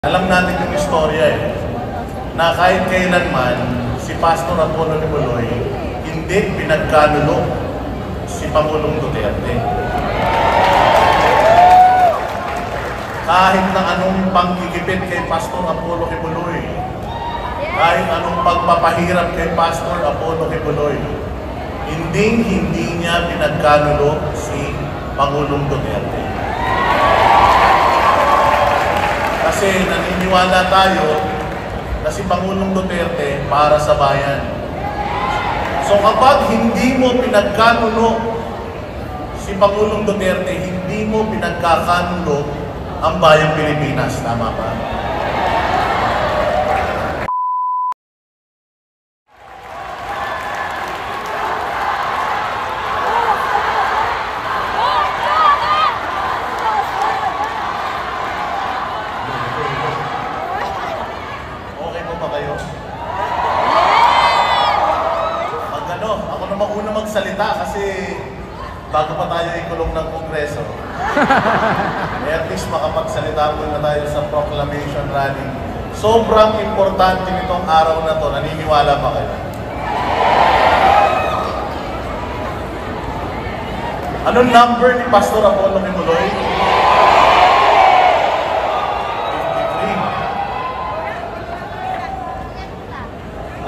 Alam natin yung istorya na kahit kailanman si Pastor Apollo Kibuloy hindi pinagkanulo si Pangulong Duterte. Kahit na anong panggigipit kay Pastor Apollo Kibuloy, kahit anong pagpapahirap kay Pastor Apollo Kibuloy, hindi niya pinagkanulo si Pangulong Duterte. Kasi naniniwala tayo na si Pangulong Duterte para sa bayan. So kapag hindi mo pinagkanulo si Pangulong Duterte, hindi mo pinagkakanulo ang bayang Pilipinas. Tama ba? Salita kasi bago pa tayo ikulong ng Kongreso, at least makapagsalita muna tayo sa proclamation rally. Sobrang importante nitong araw na to. Naniniwala ba kayo? Anong number ni Pastor Apollo Kibuloy?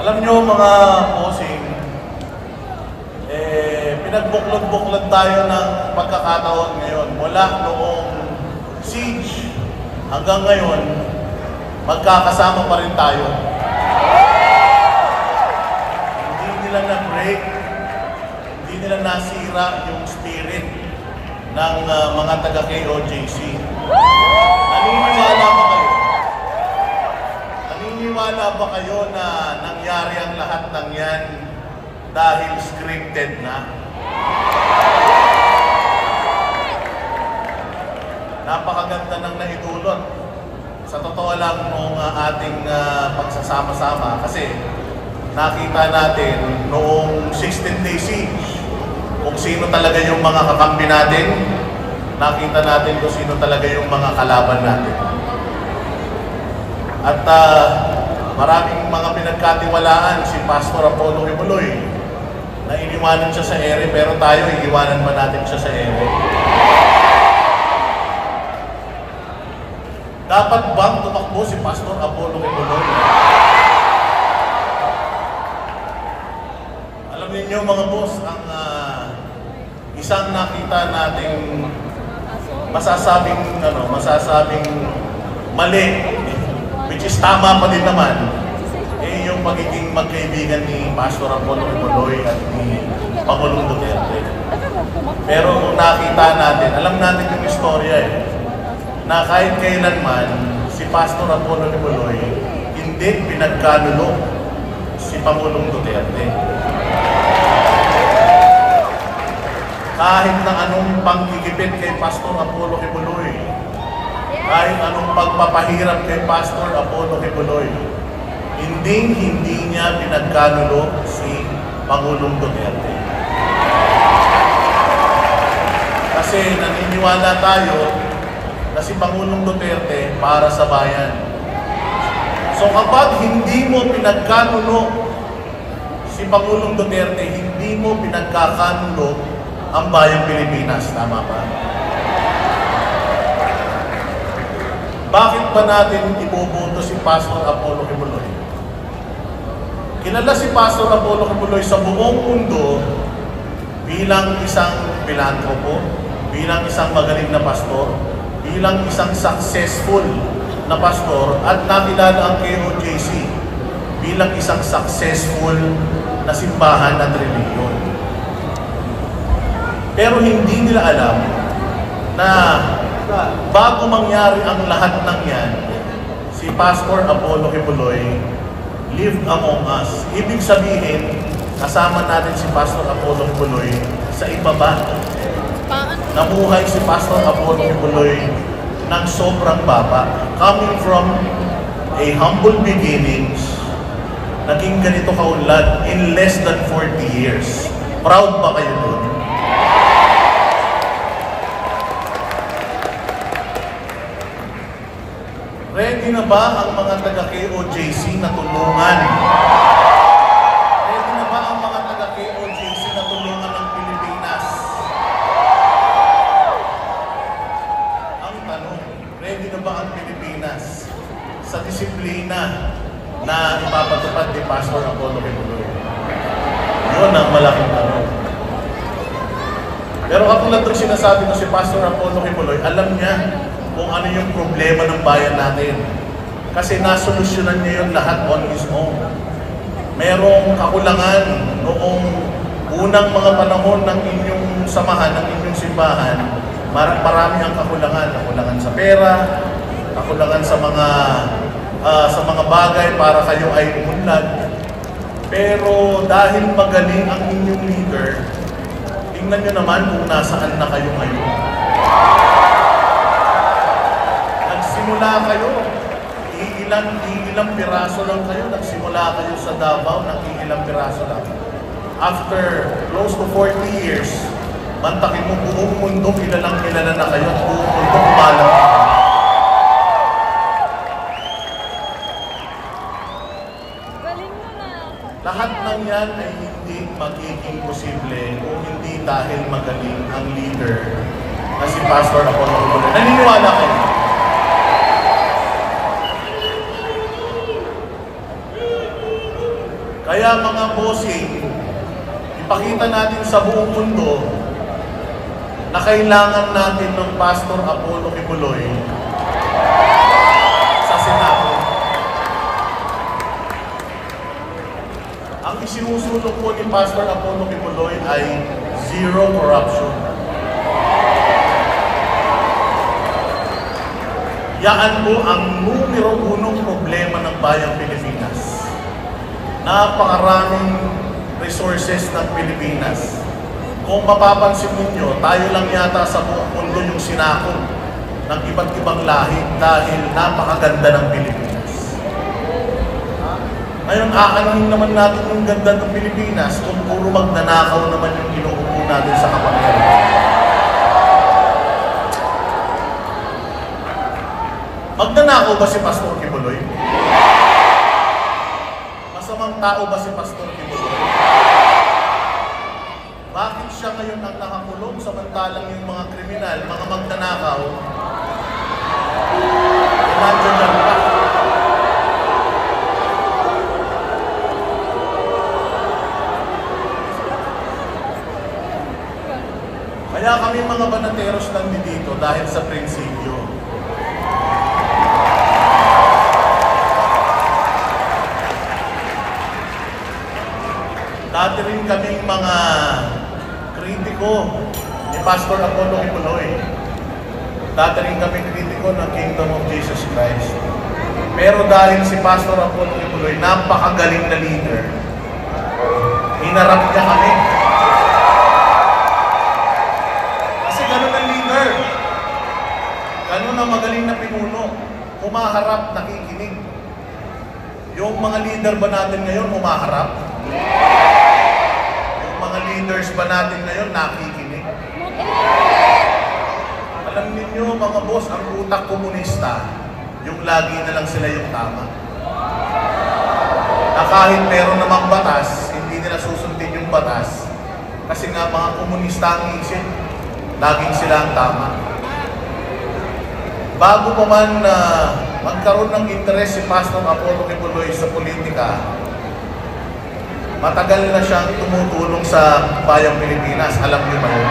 53. Alam nyo mga posing, pinagbuklod-buklod tayo ng pagkakataon ngayon. Mula noong siege hanggang ngayon, magkakasama pa rin tayo. Hindi nila na-break, hindi nila nasira yung spirit ng mga taga-KOJC. Naniniwala ba kayo? Naniniwala ba kayo na nangyari ang lahat ng yan dahil scripted na? Napakaganda ng naidulot. Sa totoo lang nung ating pagsasama-sama kasi nakita natin noong 16-day siege kung sino talaga yung mga kakampi natin, nakita natin kung sino talaga yung mga kalaban natin. At maraming mga pinagkatiwalaan si Pastor Apollo Kibuloy na iniwanan siya sa ere, pero tayo iiwanan ba natin siya sa ere? Dapat bang tumakbo si Pastor Apollo Kibuloy? Alam niyo mga boss, ang isang nakita nating masasabing mali, which is tama pa din naman, yung magiging magkaibigan ni Pastor Apollo Kibuloy at ni Pangulong Duterte. Pero kung nakita natin, alam natin yung istorya na kahit kailanman si Pastor Apollo Kibuloy hindi pinagkanulo si Pangulong Duterte. Kahit na anong panggigipit kay Pastor Apollo Kibuloy, kahit anong pagpapahirap kay Pastor Apollo Kibuloy, hindi niya pinagkanulo si Pangulong Duterte. Kasi naniniwala tayo na si Pangulong Duterte para sa bayan. So kapag hindi mo pinagkanulo si Pangulong Duterte, hindi mo pinagkakanulo ang bayang Pilipinas. Tama ba? Bakit ba natin iboboto si Pastor Apollo Kibuloy? Kilala si Pastor Apollo Kibuloy sa buong mundo bilang isang pilantropo, bilang isang magaling na pastor, bilang isang successful na pastor, at nakilala ang KOJC bilang isang successful na simbahan at reliyon. Pero hindi nila alam na bago mangyari ang lahat ng yan, si Pastor Apollo Kibuloy lived among us. Ibig sabihin, kasama natin si Pastor Apollo Kibuloy sa ibaba. Namuhay si Pastor Apollo Kibuloy ng sobrang baba. Coming from a humble beginnings, naging ganito kaunlad in less than 40 years. Proud ba kayo doon? Ready na ba ang mga taga-KOJC na tulungan? Ready na ba ang mga taga-KOJC na tulungan ng Pilipinas? Ang tanong, ready na ba ang Pilipinas sa disiplina na ipapatupad ni Pastor Apollo Kibuloy? Yun ang malaking tanong. Pero katulad ng sinasabi ko si Pastor Apollo Kibuloy, alam niya kung ano yung problema ng bayan natin. Kasi nasolusyonan niya yun lahat on his own. Merong kakulangan noong unang mga panahon ng inyong samahan, ng inyong simbahan. Marami ang kakulangan. Kakulangan sa pera, kakulangan sa mga bagay para kayo ay umunlad. Pero dahil magaling ang inyong leader, tingnan nyo naman kung nasaan na kayo ngayon. Nagsimula kayo, iilang piraso lang kayo. Nagsimula kayo sa Davao, iilang piraso lang. After close to 40 years, mantakin mo buong mundo, kilalang kilala na kayo at buong mundo kumalang. Lahat ng yan ay hindi magiging posible kung hindi dahil magaling ang leader na si Pastor Apollo Kibuloy. Naniniwala kayo? Kaya mga bossing, ipakita natin sa buong mundo na kailangan natin ng Pastor Apollo Kibuloy sa Senado. Ang isinusulong po ni Pastor Apollo Kibuloy ay zero corruption. Yan po ang numero unong problema ng bayang Pilipinas. Napakaraming resources ng Pilipinas. Kung mapapansin ninyo, tayo lang yata sa buong mundo yung sinakop ng iba't ibang lahi dahil napakaganda ng Pilipinas. Ngayon, aanahin naman natin yung ganda ng Pilipinas kung puro magnanakaw naman yung inuupo natin sa kapangyarihan. Magnanakaw ba si Pastor Kibuloy? Masamang tao ba si Pastor Kibuloy? Bakit siya ngayon ang nakakulong samantalang yung mga kriminal, mga magnanakaw, nandiyan lang pa? Kaya kami mga banateros lang dito dahil sa prinsipyo. Dati rin kaming mga kritiko ni Pastor Apollo Kibuloy. Dati rin kaming kritiko ng Kingdom of Jesus Christ. Pero dahil si Pastor Apollo Kibuloy, napakagaling na leader, hinarap niya kami. Kasi ganun ang leader. Ganun ang magaling na pinuno. Humaharap, nakikinig. Yung mga leader ba natin ngayon, humaharap? Mga leaders ba natin ngayon nakikinig? Alam niyo mga boss, ang utak komunista, yung lagi na lang sila yung tama. Na kahit meron namang batas, hindi nila susundin yung batas. Kasi nga mga komunista ang isip, laging sila ang tama. Bago pa man magkaroon ng interes si Pastor Apollo Kibuloy sa politika, matagal na siyang tumutulong sa bayang Pilipinas. Alam niyo ba yun?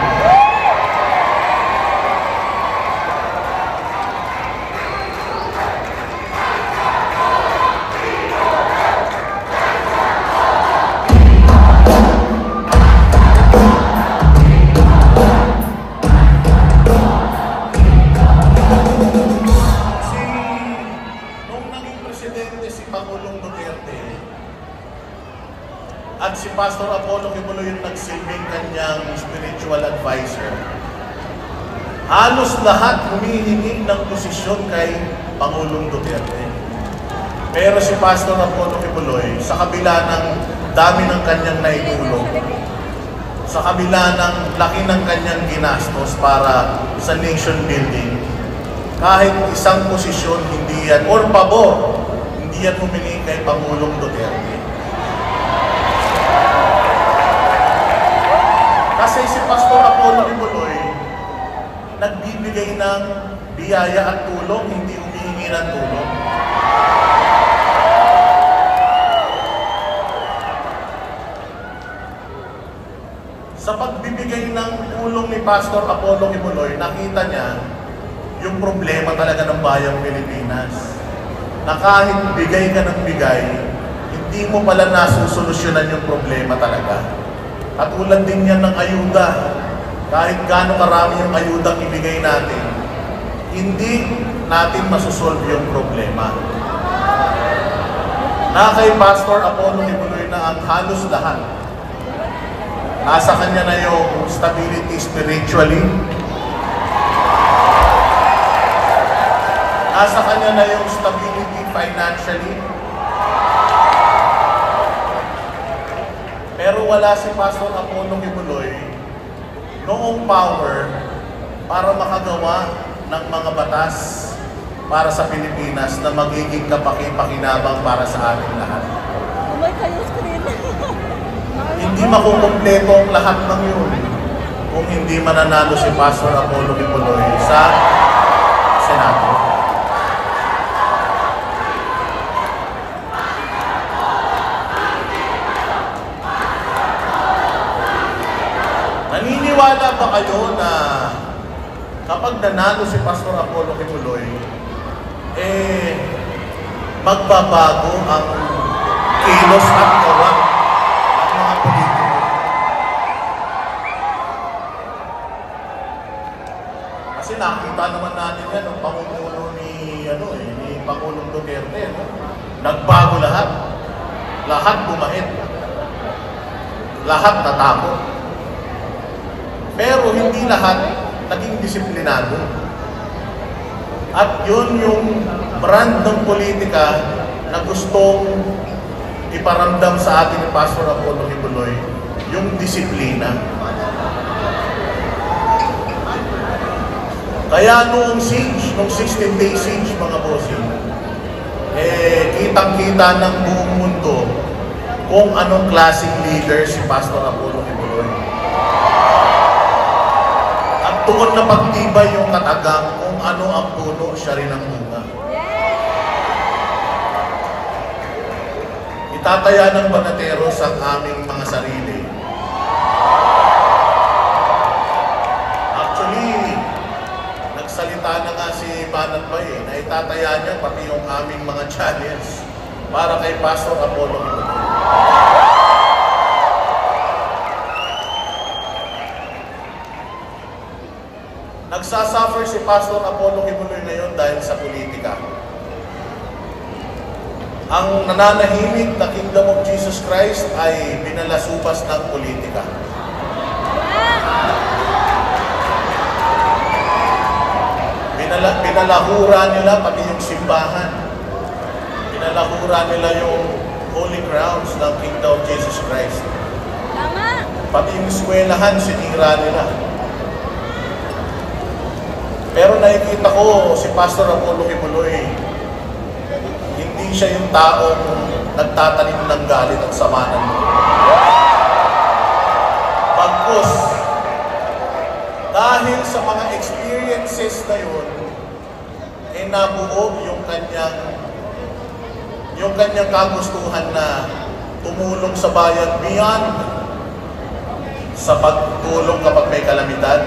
Nung naging presidente si Pangulong Duterte, at si Pastor Apollo Kibuloy yung nagsilbing kanyang spiritual advisor, halos lahat humihingi ng posisyon kay Pangulong Duterte. Pero si Pastor Apollo Kibuloy, sa kabila ng dami ng kanyang naitulong, sa kabila ng laki ng kanyang ginastos para sa nation building, kahit isang posisyon hindi yan, or pabor, hindi yan humingi kay Pangulong Duterte. Kasi si Pastor Apollo Kibuloy, nagbibigay ng biyaya at tulong, hindi humihingi ng tulong. Sa pagbibigay ng tulong ni Pastor Apollo Kibuloy, nakita niya yung problema talaga ng bayang Pilipinas. Na kahit bigay ka ng bigay, hindi mo pala nasusolusyonan yung problema talaga. At tulad din yan ng ayuda. Kahit gaano karami yung ayudang ibigay natin, hindi natin masusolve yung problema. Na kay Pastor Apollo Kibuloy na ang halos lahat. Nasa kanya na yung stability spiritually. Nasa kanya na yung stability financially. Pero wala si Pastor Apollo Kibuloy noong power para makagawa ng mga batas para sa Pilipinas na magiging kapaki-pakinabang para sa ating lahat. Hindi makukumpleto ang lahat ng yun kung hindi mananalo si Pastor Apollo Kibuloy sa Senado. Naniniwala ba kayo na kapag nanalo si Pastor Apollo Kibuloy, magbabago ang kilos at gawa ng mga politiko? Kasi nakita naman natin yan ng Pangulo ni Pangulong Duterte. Nagbago lahat. Lahat bumait. Lahat natakot. Pero hindi lahat naging disiplinado. At yun yung brand ng politika na gustong iparamdam sa atin ni Pastor Apollo Kibuloy, yung disiplina. Kaya noong siege, noong 16-day siege mga bossing, kitang-kita ng buong mundo kung anong klaseng leader si Pastor Apollo Kibuloy. Tukod na pagtibay yung katagang kung ano ang puno, siya rin ang bunga. Itataya ng Banateros ang aming mga sarili. Actually, nagsalita na nga si Banat Bay na itataya niya pati yung aming mga channels para kay Pastor Apollo. Nagsasuffer si Pastor Apollo Kibuloy ngayon dahil sa politika. Ang nananahimik na Kingdom of Jesus Christ ay binalasubas ng politika. Binalahura nila pati yung simbahan. Binalahura nila yung holy grounds ng Kingdom of Jesus Christ. Pati yung eskwelahan, sinira nila. Pero nakikita ko si Pastor Apollo Kibuloy, hindi siya yung taong nagtatanim ng galit at sama ng loob. Bagkus, dahil sa mga experiences na yun, nabuo yung kanyang kagustuhan na tumulong sa bayan beyond sa pagtulong kapag may kalamidad,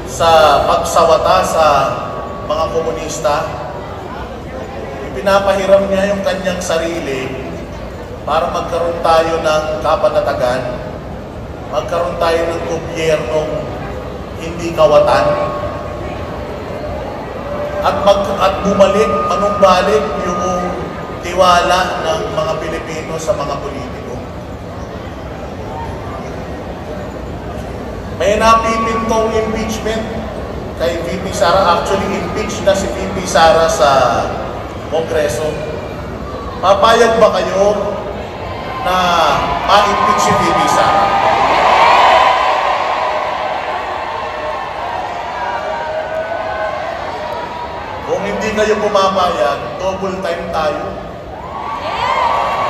sa pagsawata sa mga komunista. Ipinapahiram niya yung kanyang sarili para magkaroon tayo ng kapanatagan, magkaroon tayo ng gobyernong hindi kawatan, at bumalik, manumbalik yung tiwala ng mga Pilipino sa mga politiko. May napipintong impeachment kay VP Sara. Actually, impeach na si VP Sara sa Kongreso. Papayag ba kayo na ma-impeach si VP Sara? kayo pumapayag, double time tayo.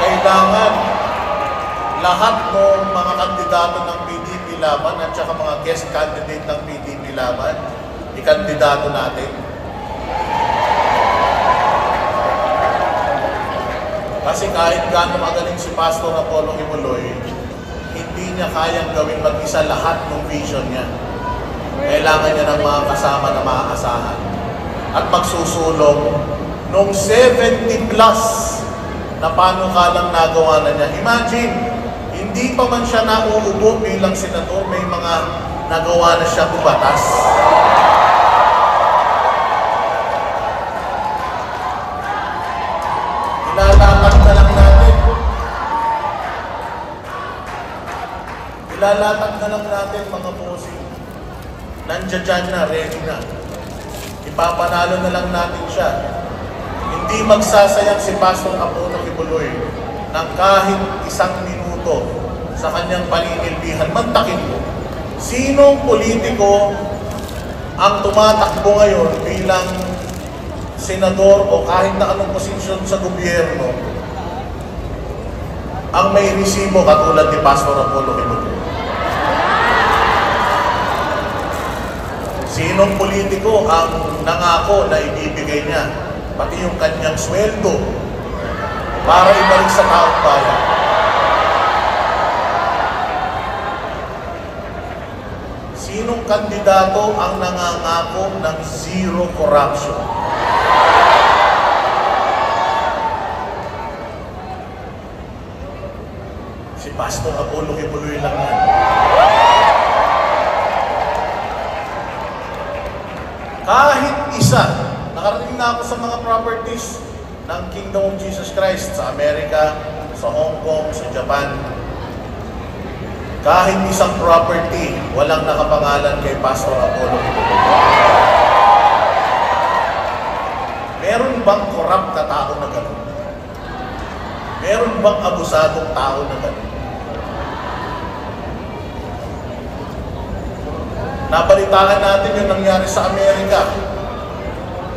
Kailangan lahat ng mga kandidato ng PDP Laban at saka mga guest candidate ng PDP Laban, ikandidato natin. Kasi kahit gaano magaling si Pastor Apollo Kibuloy, hindi niya kayang gawin mag-isa lahat ng vision niya. Kailangan niya ng mga kasama na maaasahan at magsusulong nung 70 plus na panukalang nagawa na niya. Imagine, hindi pa man siya nauubo bilang senador, may mga nagawa na siya batas. Ilalatag na lang natin mga bossing. Nandiyan na, ready na. Ipapanalo na lang natin siya. Hindi magsasayang si Pastor Apollo Kibuloy ng kahit isang minuto sa kanyang paninilbihan. Mantakin mo, sinong politiko ang tumatakbo ngayon bilang senador o kahit na anong posisyon sa gobyerno ang may resibo katulad ni Pastor Apollo Kibuloy? Sinong politiko ang nangako na ibibigay niya pati yung kanyang sweldo para ibalik sa taong bayan? Sinong kandidato ang nangangako ng zero corruption? Si Pastor Apollo Kibuloy lang yan. Kahit isa, nakarating na ako sa mga properties ng Kingdom of Jesus Christ sa Amerika, sa Hong Kong, sa Japan. Kahit isang property, walang nakapangalan kay Pastor Apollo. Meron bang corrupt na tao na gano'n? Meron bang abusadong tao na gano'n? Nabalitaan natin yung nangyari sa Amerika.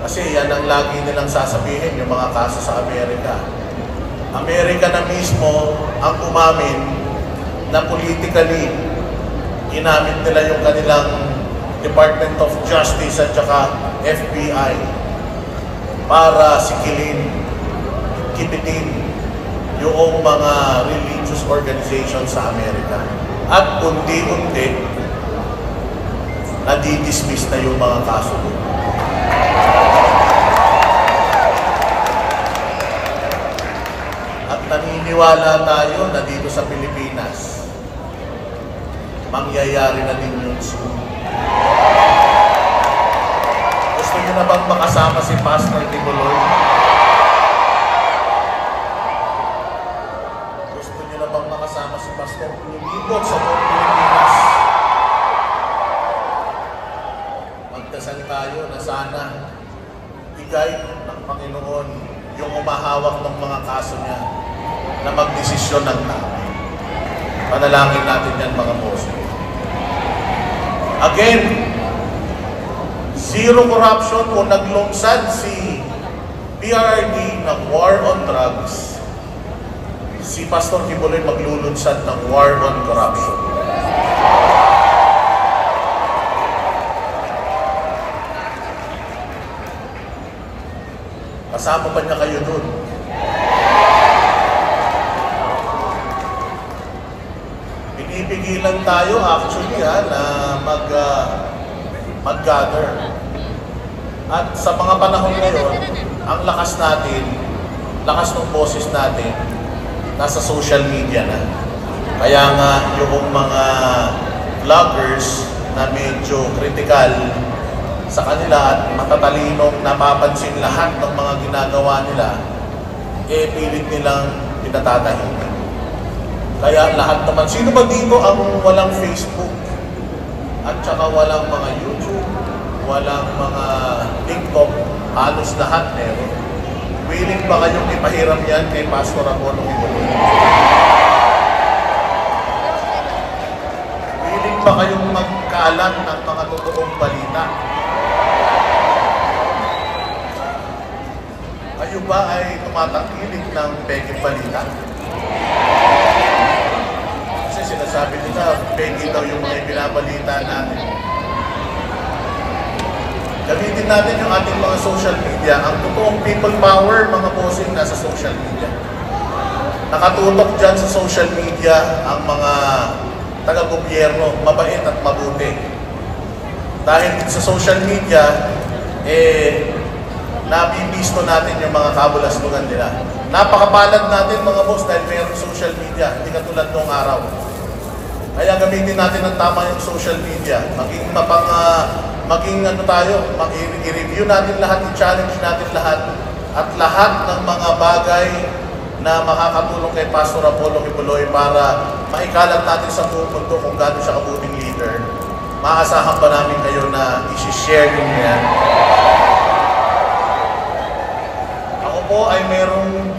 Kasi yan ang lagi nilang sasabihin, yung mga kaso sa Amerika. Amerika na mismo ang umamin na politically ginamit nila yung kanilang Department of Justice at saka FBI para sikilin, kipitin yung mga religious organizations sa Amerika. At unti-unti, nadi-dismiss na yung mga kaso doon. At naniniwala tayo na dito sa Pilipinas, mangyayari na din yun soon. Gusto niyo na bang makasama si Pastor Kibuloy? Gusto niyo na bang makasama si Pastor lumibot sa buong Pilipinas? Magdasal tayo na sana bigay ng Panginoon yung umahawak ng mga kaso niya na magdesisyon ng tao. Panalangin natin yan mga boss. Again, zero corruption. Kung naglungsad si PRRD ng war on drugs, si Pastor Kibuloy maglulunsad ng war on corruption. Kasama pa niya kayo doon. Pinipigilan tayo actually na mag-gather. At sa mga panahon ngayon, ang lakas natin, lakas ng boses natin, nasa social media na. Kaya nga yung mga vloggers na medyo critical sa kanila at matatalinong napapansin lahat ng mga ginagawa nila, pilit nilang pinatatahimik. Kaya lahat naman, sino ba dito ang walang Facebook? At saka walang mga YouTube, walang mga TikTok, halos lahat meron. Willing ba kayong ipahiram yan kay Pastor Apollo Kibuloy? Willing ba kayong magkalat ng mga totoong balita? ba ay tumatangkilik ng pekeng balita? Kasi sinasabi nila, peke daw yung mga binabalita natin. Gamitin natin yung ating mga social media. Ang totoong people power, mga bossing, nasa social media. Nakatutok dyan sa social media ang mga taga-gobyerno, mabait at mabuti. Dahil sa social media, nabibisto natin yung mga kabulastugan nila. Napakapalad natin mga boss dahil mayroong social media, hindi katulad noong araw. Kaya gamitin natin ng tama yung social media. Maging ano tayo, i-review natin lahat, i-challenge natin lahat, at lahat ng mga bagay na makakatulong kay Pastor Apollo Kibuloy para maikalat natin sa buong mundo kung gaano siya kabuting leader. Maasahan pa namin kayo na isi-share nyo yan. Ako po ay merong